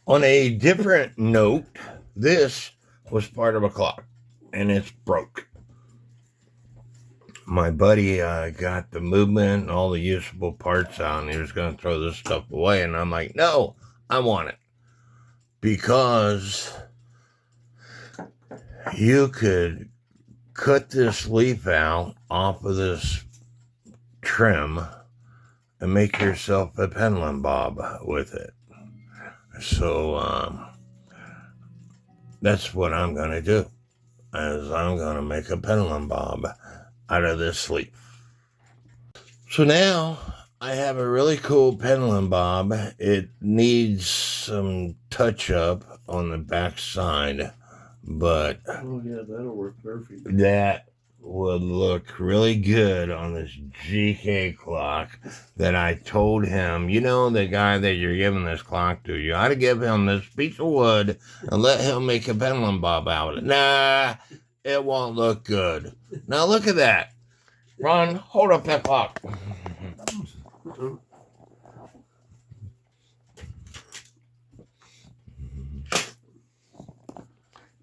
On a different note, this was part of a clock, and it's broke. My buddy got the movement and all the usable parts out, and he was going to throw this stuff away, and I'm like, no, I want it. Because you could cut this leaf out off of this trim and make yourself a pendulum bob with it. So that's what I'm going to do, is I'm going to make a pendulum bob out of this leaf. So now I have a really cool pendulum bob. It needs some touch up on the back side, but oh yeah, that'll work perfect. That would look really good on this GK clock that I told him, you know, the guy that you're giving this clock to, you ought to give him this piece of wood and let him make a pendulum bob out of it. Nah, it won't look good. Now look at that. Ron, hold up that clock.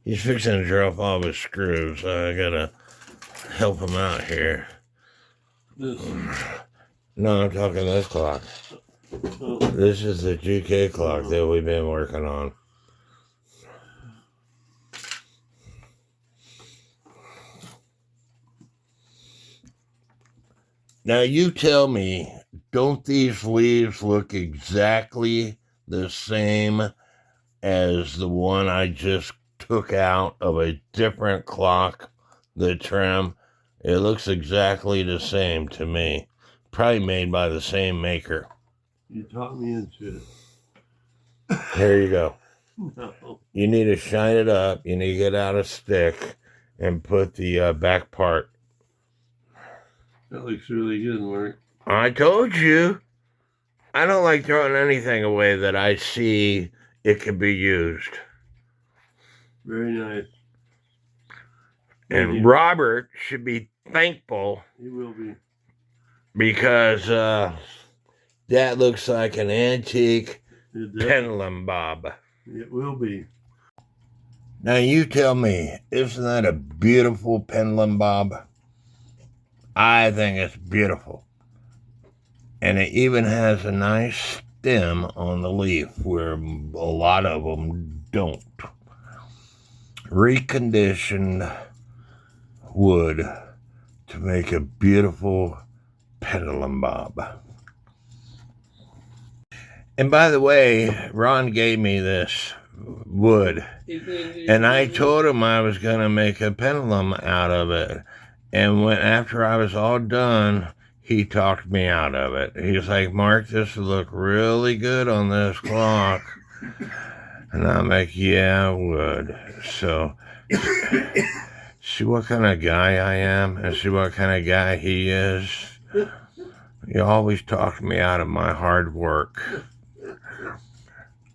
He's fixing to drop all his screws, so I gotta help him out here. This. No, I'm talking this clock. Oh. This is the GK clock that we've been working on. Now you tell me, don't these leaves look exactly the same as the one I just took out of a different clock, the trim? It looks exactly the same to me. Probably made by the same maker. You taught me into it. Here you go. No. You need to shine it up. You need to get out a stick and put the back part. That looks really good, Mark. I told you. I don't like throwing anything away that I see it can be used. Very nice. And Robert should be thankful. He will be. Because that looks like an antique pendulum bob. It will be. Now you tell me, isn't that a beautiful pendulum bob? I think it's beautiful. And it even has a nice stem on the leaf where a lot of them don't. Reconditioned wood to make a beautiful pendulum bob. And by the way, Ron gave me this wood, and I told him I was going to make a pendulum out of it. And after I was all done, he talked me out of it. He was like, Mark, this would look really good on this clock. And I'm like, yeah, it would. So, see what kind of guy I am and see what kind of guy he is. He always talked me out of my hard work.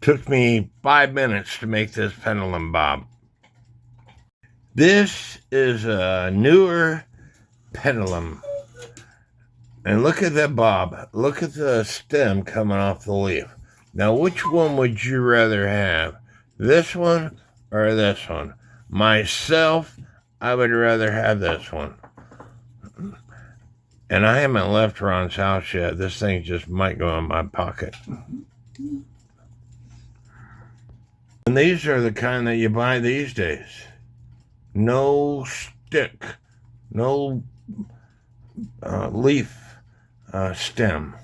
Took me 5 minutes to make this pendulum bob. This is a newer pendulum. And look at that bob. Look at the stem coming off the leaf. Now, which one would you rather have? This one or this one? Myself, I would rather have this one. And I haven't left Ron's house yet. This thing just might go in my pocket. And these are the kind that you buy these days. No stick. No leaf stem.